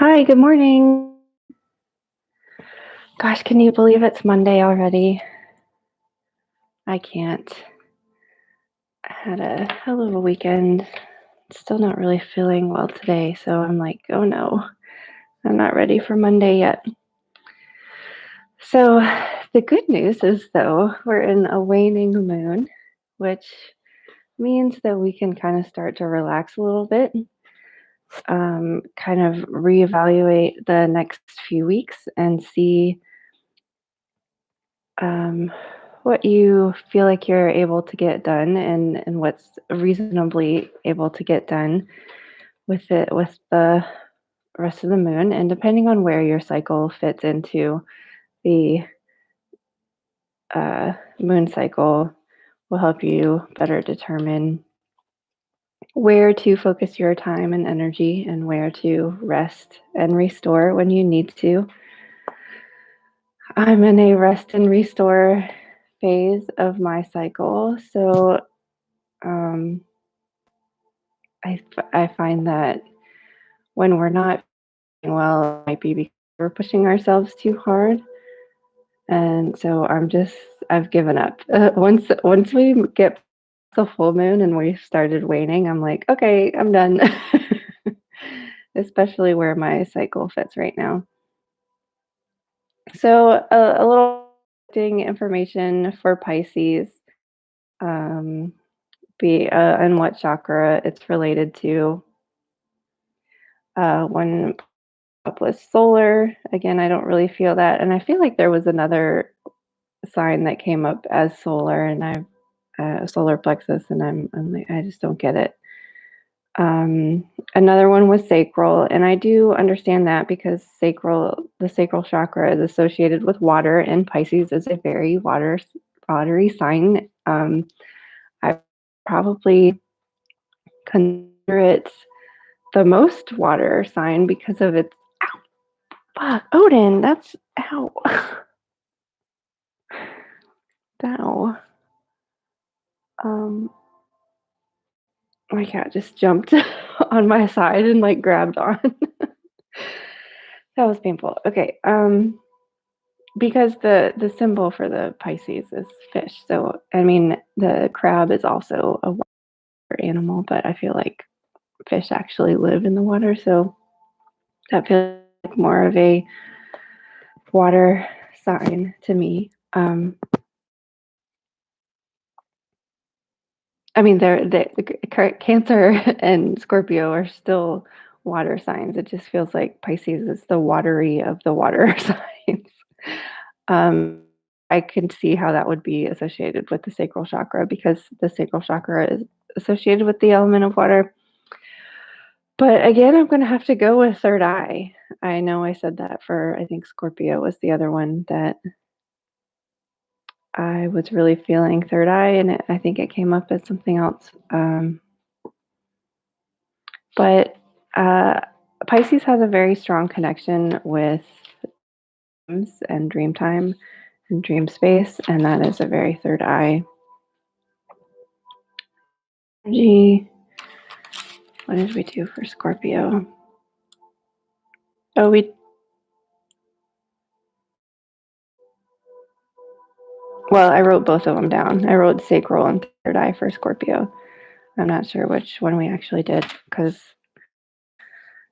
Hi, good morning. Gosh, can you believe it's Monday already? I can't. I had a hell of a weekend. Still not really feeling well today, so I'm like, oh no, I'm not ready for Monday yet. So, the good news is, though, we're in a waning moon, which means that we can kind of start to relax a little bit, kind of reevaluate the next few weeks and see um, what you feel like you're able to get done and what's reasonably able to get done with the rest of the moon, and depending on where your cycle fits into the moon cycle will help you better determine where to focus your time and energy and where to rest and restore when you need to. I'm in a rest and restore phase of my cycle, so um, I find that when we're not feeling well, it might be because we're pushing ourselves too hard, and so I've given up. Once we get the full moon and we started waning, I'm like, okay, I'm done. Especially where my cycle fits right now. So a little information for Pisces, um, be and what chakra it's related to. When up with solar. Again, I don't really feel that. And I feel like there was another sign that came up as solar, and I solar plexus, and I'm like, I just don't get it. Another one was sacral, and I do understand that because the sacral chakra is associated with water, and Pisces is a very watery sign. I probably consider it the most water sign because of its Odin. That's ow. Ow. Um, my cat just jumped on my side and like grabbed on. That was painful. Okay. Because the symbol for the Pisces is fish. So I mean the crab is also a water animal, but I feel like fish actually live in the water, so that feels like more of a water sign to me. I mean, Cancer and Scorpio are still water signs. It just feels like Pisces is the watery of the water signs. Um, I can see how that would be associated with the sacral chakra because the sacral chakra is associated with the element of water. But again, I'm going to have to go with third eye. I know I said that for, I think Scorpio was the other one that I was really feeling third eye, and I think it came up as something else. But Pisces has a very strong connection with dreams and dream time and dream space, and that is a very third eye energy. What did we do for Scorpio? Oh, I wrote both of them down. I wrote sacral and third eye for Scorpio. I'm not sure which one we actually did because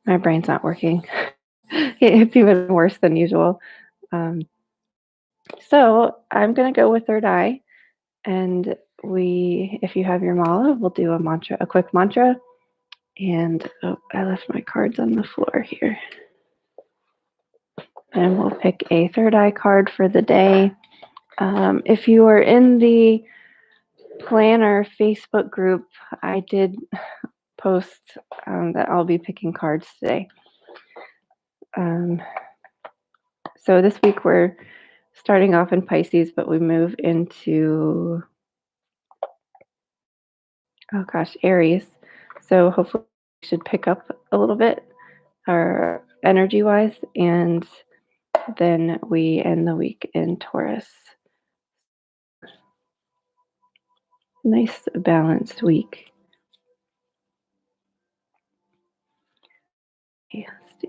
my brain's not working. It's even worse than usual. Um, so I'm going to go with third eye. And if you have your mala, we'll do a quick mantra. And I left my cards on the floor here. And we'll pick a third eye card for the day. If you are in the planner Facebook group, I did post that I'll be picking cards today. So this week we're starting off in Pisces, but we move into, oh gosh, Aries. So hopefully we should pick up a little bit or energy wise, and then we end the week in Taurus. Nice balanced week. Yeah, let's do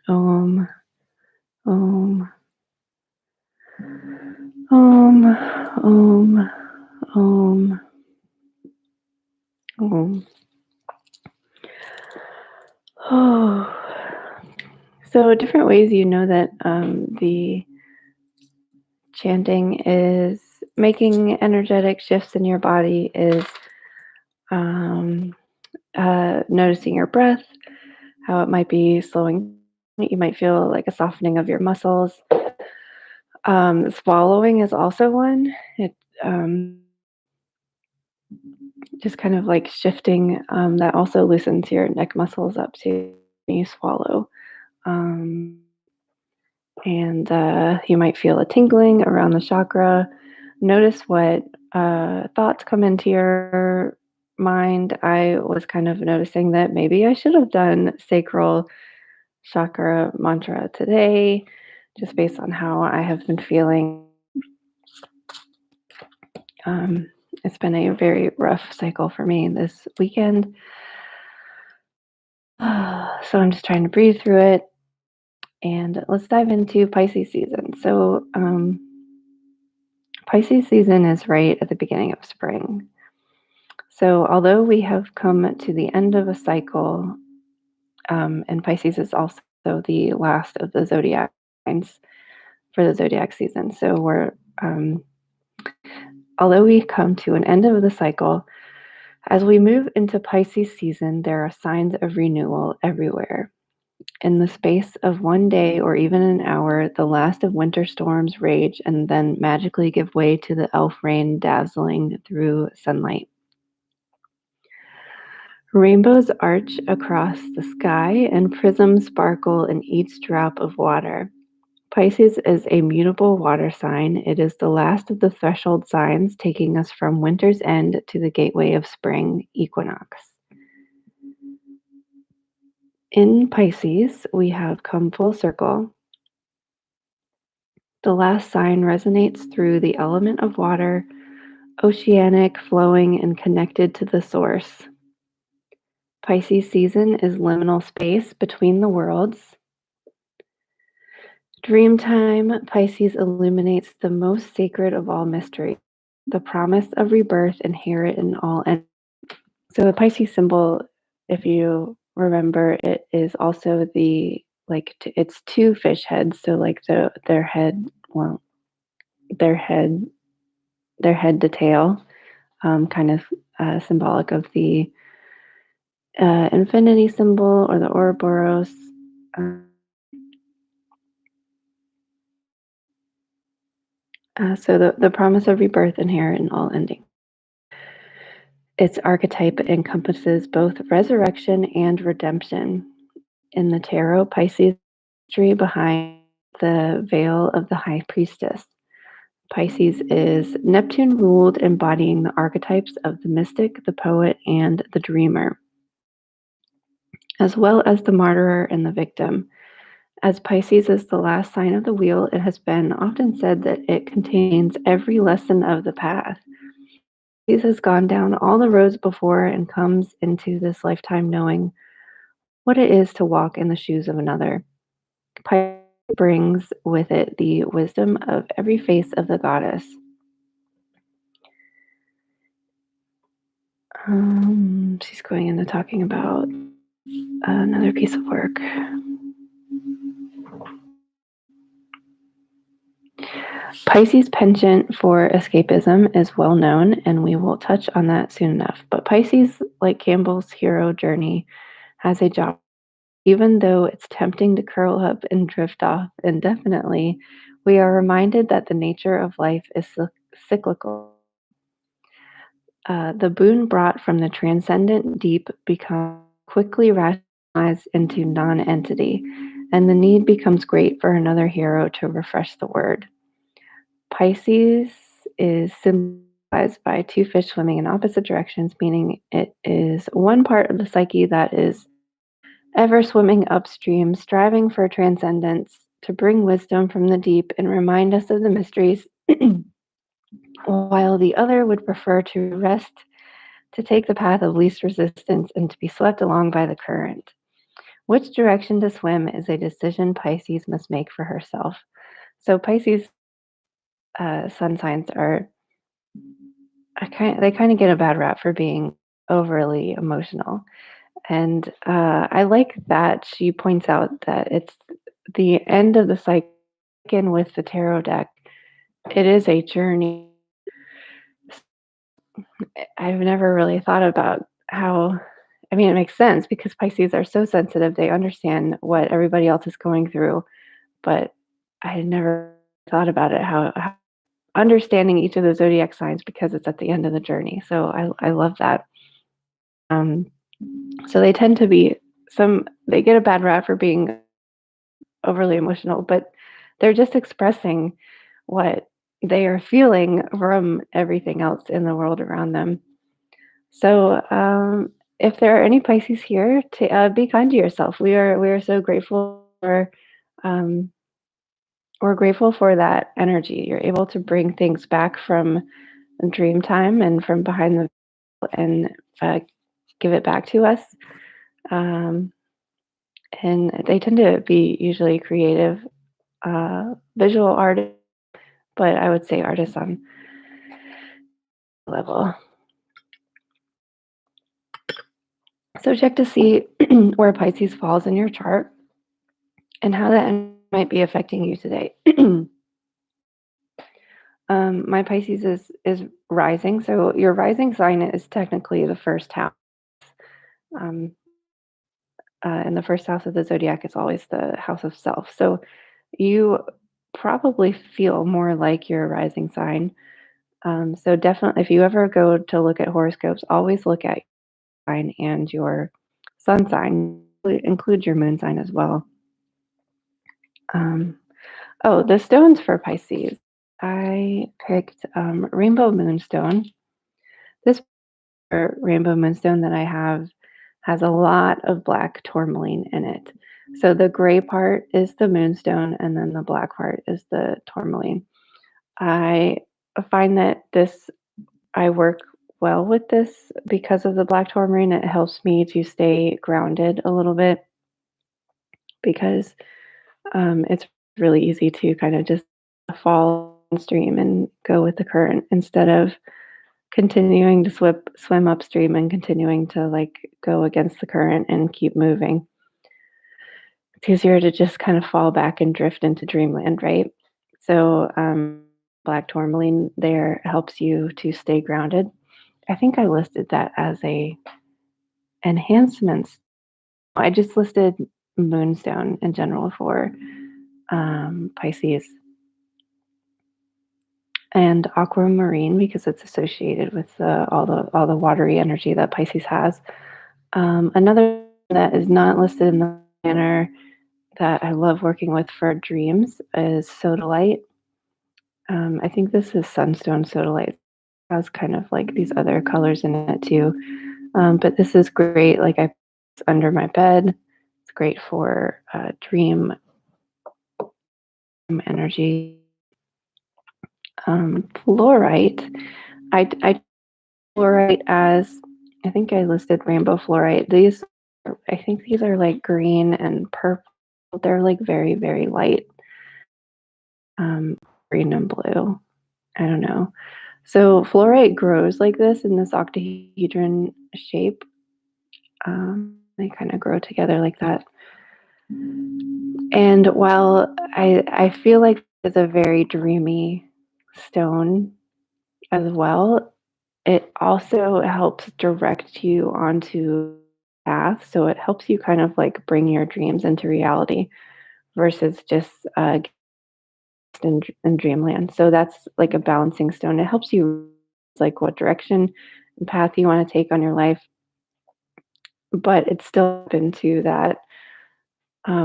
Om, Om, Om, Om, Om, Om. Oh. So, different ways you know that the chanting is making energetic shifts in your body is um, noticing your breath, how it might be slowing. You might feel like a softening of your muscles. Swallowing is also one. It just kind of like shifting that also loosens your neck muscles up too when you swallow. Um, and you might feel a tingling around the chakra. Notice what thoughts come into your mind. I was kind of noticing that maybe I should have done sacral chakra mantra today, just based on how I have been feeling. Um, it's been a very rough cycle for me this weekend. So I'm just trying to breathe through it. And let's dive into Pisces season. So, Pisces season is right at the beginning of spring. So, although we have come to the end of a cycle, and Pisces is also the last of the zodiac signs for the zodiac season. So, um, although we come to an end of the cycle, as we move into Pisces season, there are signs of renewal everywhere. In the space of one day or even an hour, the last of winter storms rage and then magically give way to the elf rain dazzling through sunlight. Rainbows arch across the sky and prisms sparkle in each drop of water. Pisces is a mutable water sign. It is the last of the threshold signs, taking us from winter's end to the gateway of spring equinox. In Pisces, we have come full circle. The last sign resonates through the element of water, oceanic, flowing, and connected to the source. Pisces season is liminal space between the worlds. Dreamtime, Pisces illuminates the most sacred of all mysteries, the promise of rebirth inherent in all. So the Pisces symbol, if you remember, it is also the it's two fish heads. So like their head, well, their head, their head to tail, kind of symbolic of the infinity symbol or the Ouroboros. Um, so the promise of rebirth inherent in all ending. Its archetype encompasses both resurrection and redemption. In the tarot, Pisces history behind the veil of the high priestess. Pisces is Neptune ruled, embodying the archetypes of the mystic, the poet, and the dreamer, as well as the martyr and the victim. As Pisces is the last sign of the wheel, it has been often said that it contains every lesson of the path. Pisces has gone down all the roads before and comes into this lifetime knowing what it is to walk in the shoes of another. Pisces brings with it the wisdom of every face of the goddess. She's going into talking about another piece of work. Pisces' penchant for escapism is well known, and we will touch on that soon enough. But Pisces, like Campbell's hero journey, has a job. Even though it's tempting to curl up and drift off indefinitely, we are reminded that the nature of life is cyclical. The boon brought from the transcendent deep becomes quickly rationalized into non-entity, and the need becomes great for another hero to refresh the word. Pisces is symbolized by two fish swimming in opposite directions, meaning it is one part of the psyche that is ever swimming upstream, striving for transcendence, to bring wisdom from the deep and remind us of the mysteries, while the other would prefer to rest, to take the path of least resistance, and to be swept along by the current. Which direction to swim is a decision Pisces must make for herself. So Pisces sun signs are they kind of get a bad rap for being overly emotional, and I like that she points out that it's the end of the cycle. Again, with the tarot deck, it is a journey. I've never really thought about how. I mean, it makes sense because Pisces are so sensitive; they understand what everybody else is going through. But I had never thought about it how understanding each of the zodiac signs because it's at the end of the journey. So I love that. Um, so they tend to be they get a bad rap for being overly emotional, but they're just expressing what they are feeling from everything else in the world around them. So if there are any Pisces here, to be kind to yourself. We are so grateful for um, we're grateful for that energy. You're able to bring things back from dream time and from behind the veil and uh, give it back to us. Um, and they tend to be usually creative, visual artists, but I would say artists on level. So check to see where Pisces falls in your chart and how that might be affecting you today. My Pisces is rising, so your rising sign is technically the first house. Um, and the first house of the zodiac is always the house of self. So you probably feel more like your rising sign. So definitely, if you ever go to look at horoscopes, always look at your sign and your sun sign. Include your moon sign as well. Um, oh, the stones for Pisces. I picked rainbow moonstone. This rainbow moonstone that I have has a lot of black tourmaline in it. So the gray part is the moonstone, and then the black part is the tourmaline. I find that I work well with this because of the black tourmaline. It helps me to stay grounded a little bit because it's really easy to kind of just fall stream and go with the current instead of continuing to swim upstream and continuing to like go against the current and keep moving. It's easier to just kind of fall back and drift into dreamland, right? So black tourmaline there helps you to stay grounded. I think I listed that as a enhancements. I just listed moonstone in general for Pisces and aquamarine because it's associated with all the watery energy that Pisces has. Another that is not listed in the planner that I love working with for dreams is sodalite. I think this is sunstone sodalite. It has kind of like these other colors in it too. But this is great. Like it's under my bed. It's great for dream energy. Fluorite. I fluorite as I think I listed rainbow fluorite. I think these are like green and purple. They're like very, very light, green and blue. I don't know. So fluorite grows like this in this octahedron shape. They kind of grow together like that. And while I feel like it's a very dreamy stone as well, it also helps direct you onto path. So it helps you kind of like bring your dreams into reality versus just in dreamland. So that's like a balancing stone. It helps you like what direction and path you want to take on your life, but it's still into that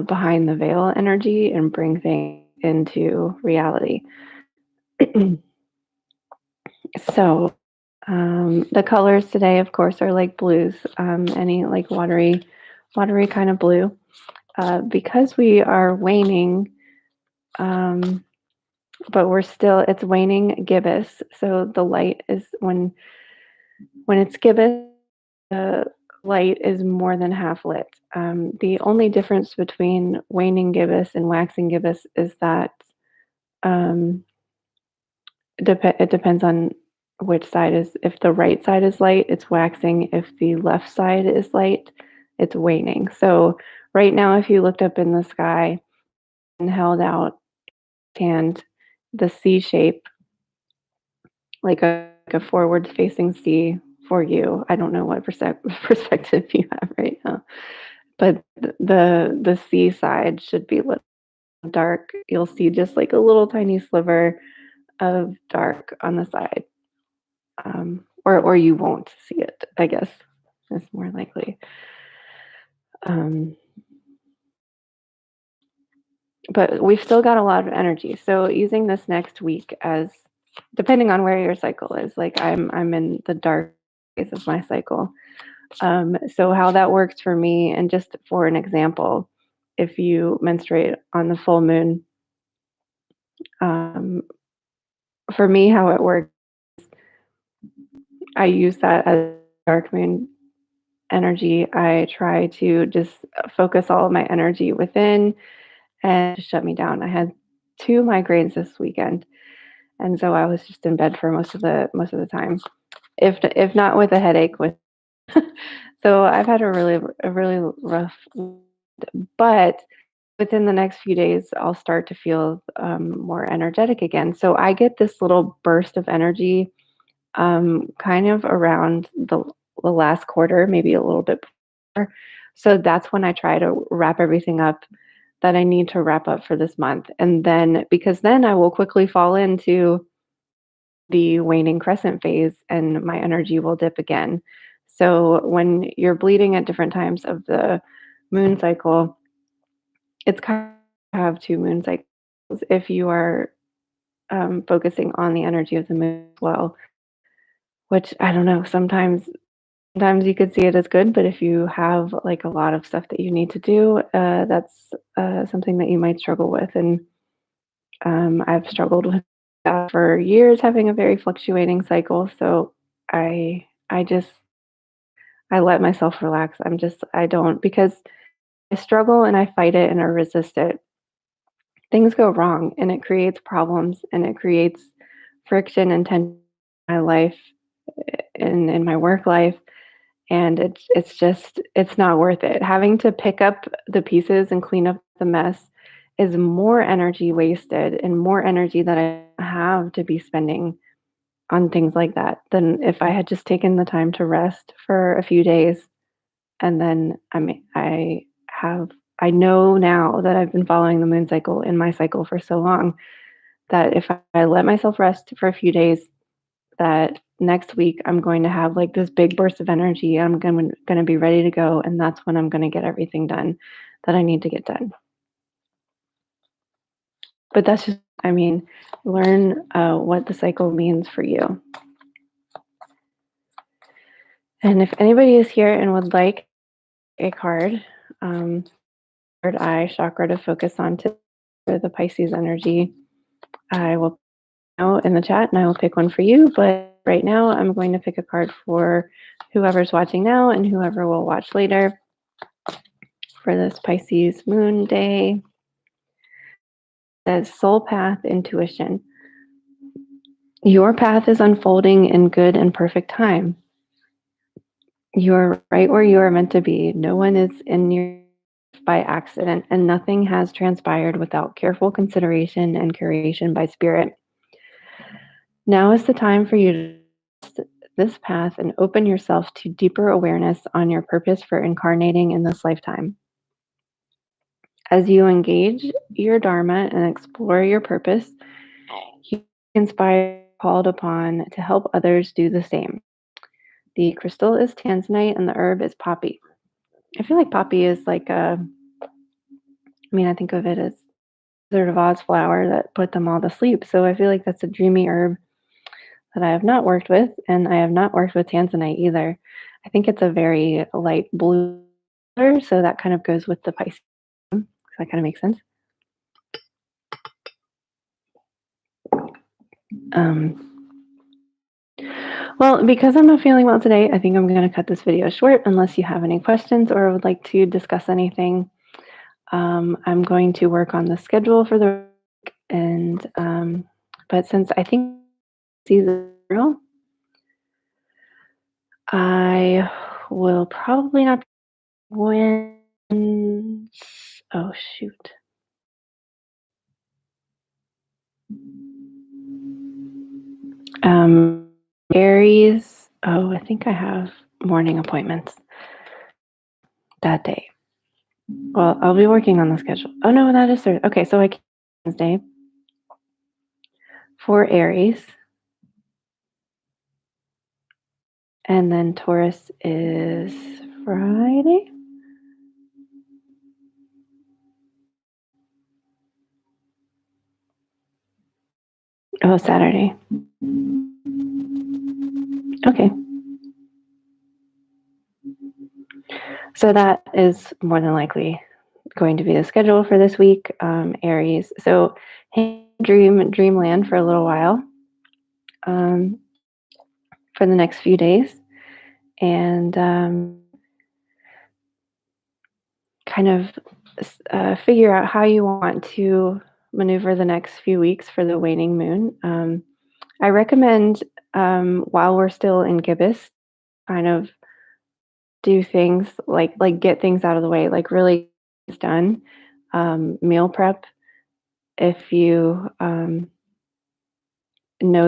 behind the veil energy and bring things into reality. So the colors today, of course, are like blues, any like watery kind of blue. Because we are waning, um, but it's waning gibbous. So the light is when it's gibbous, the light is more than half lit. The only difference between waning gibbous and waxing gibbous is that um, it depends on which side is. If the right side is light, it's waxing. If the left side is light, it's waning. So right now, if you looked up in the sky and held out hand, the C shape, like a forward facing C for you. I don't know what perspective you have right now, but the C side should be lit dark. You'll see just like a little tiny sliver of dark on the side, or you won't see it. I guess is more likely. Um, but we've still got a lot of energy. So using this next week as depending on where your cycle is, like I'm in the dark phase of my cycle. So how that works for me, and just for an example, if you menstruate on the full moon, um, for me, how it works, I use that as dark moon energy. I try to just focus all of my energy within and just shut me down. I had 2 migraines this weekend, and so I was just in bed for most of the time, if not with a headache. With so I've had a really rough, but within the next few days, I'll start to feel more energetic again. So I get this little burst of energy kind of around the last quarter, maybe a little bit before. So that's when I try to wrap everything up that I need to wrap up for this month. And then, because then I will quickly fall into the waning crescent phase and my energy will dip again. So when you're bleeding at different times of the moon cycle, it's kind of have 2 moon cycles if you are focusing on the energy of the moon as well, which I don't know, sometimes you could see it as good, but if you have like a lot of stuff that you need to do, that's something that you might struggle with. And I've struggled with that for years, having a very fluctuating cycle. So I just I let myself relax. I don't, because I struggle and I fight it and I resist it. Things go wrong and it creates problems and it creates friction and tension in my life, in my work life, and it's not worth it. Having to pick up the pieces and clean up the mess is more energy wasted and more energy that I have to be spending on things like that than if I had just taken the time to rest for a few days. And then have I know now that I've been following the moon cycle in my cycle for so long, that if I let myself rest for a few days, that next week I'm going to have like this big burst of energy. I'm going to be ready to go, and that's when I'm going to get everything done that I need to get done. But that's just, I mean, learn what the cycle means for you. And if anybody is here and would like a card, third eye chakra to focus on to the Pisces energy, I will know in the chat and I will pick one for you. But right now, I'm going to pick a card for whoever's watching now and whoever will watch later for this Pisces moon day. It says soul path intuition. Your path is unfolding in good and perfect time. You're right where you are meant to be. No one is in your life by accident, and nothing has transpired without careful consideration and curation by spirit. Now is the time for you to trust this path and open yourself to deeper awareness on your purpose for incarnating in this lifetime. As you engage your Dharma and explore your purpose, you inspire, called upon to help others do the same. The crystal is tanzanite and the herb is poppy. I feel like poppy is like I think of it as Wizard of Oz flower that put them all to sleep. So I feel like that's a dreamy herb that I have not worked with, and I have not worked with tanzanite either. I think it's a very light blue color, so that kind of goes with the Pisces. So that kind of makes sense. Um, Well, because I'm not feeling well today, I think I'm going to cut this video short unless you have any questions or would like to discuss anything. I'm going to work on the schedule for the week, and but since I think season real, I will probably not win. Oh shoot. Um, Aries. Oh, I think I have morning appointments that day. Well, I'll be working on the schedule. Oh no, that is Thursday. Okay, so I can Wednesday for Aries, and then Taurus is Friday. Oh, Saturday. Okay, so that is more than likely going to be the schedule for this week, Aries. So, dreamland for a little while, um, for the next few days, and kind of figure out how you want to maneuver the next few weeks for the waning moon. I recommend, while we're still in gibbous, kind of do things like get things out of the way, like really get things done. Meal prep if you know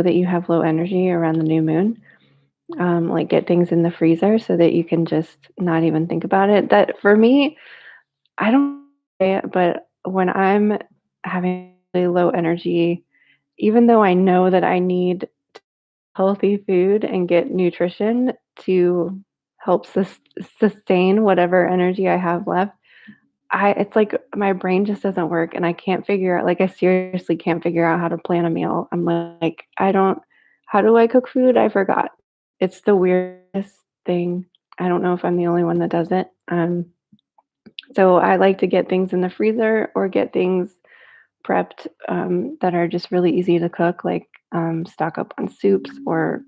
that you have low energy around the new moon. Like get things in the freezer so that you can just not even think about it. That for me, I don't, but when I'm having really low energy, even though I know that I need healthy food and get nutrition to help sustain whatever energy I have left, it's like my brain just doesn't work and I can't figure out, like, I seriously can't figure out how to plan a meal. I'm like, I don't, how do I cook food? I forgot. It's the weirdest thing. I don't know if I'm the only one that does it. So I like to get things in the freezer or get things prepped, that are just really easy to cook, like stock up on soups or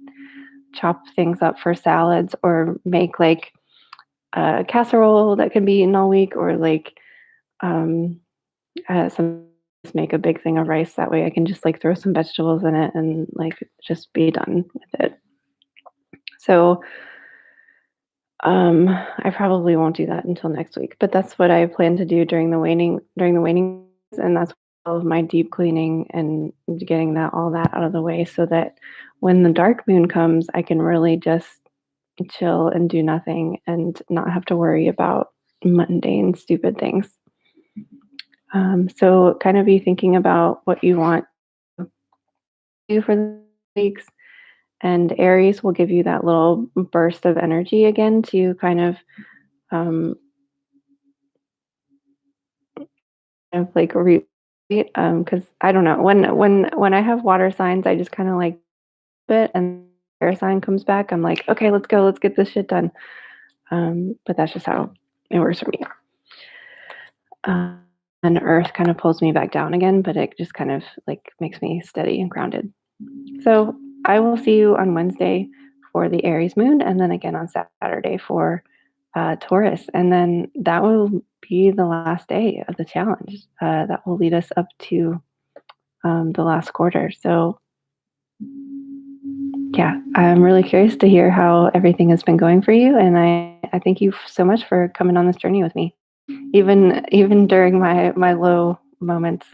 chop things up for salads or make like a casserole that can be eaten all week or like um, some just make a big thing of rice. That way I can just like throw some vegetables in it and like just be done with it. So I probably won't do that until next week, but that's what I plan to do during the waning, and that's all of my deep cleaning and getting that all that out of the way so that when the dark moon comes, I can really just chill and do nothing and not have to worry about mundane, stupid things. So kind of be thinking about what you want to do for the weeks, and Aries will give you that little burst of energy again to um, kind of like because I don't know, when I have water signs, I just kind of like it, and air sign comes back, I'm like, okay, let's go, let's get this shit done. But that's just how it works for me. Uh, and Earth kind of pulls me back down again, but it just kind of like makes me steady and grounded. So I will see you on Wednesday for the Aries moon, and then again on Saturday for Taurus, and then that will be the last day of the challenge. That will lead us up to the last quarter. So yeah, I'm really curious to hear how everything has been going for you, and I thank you so much for coming on this journey with me, even during my low moments.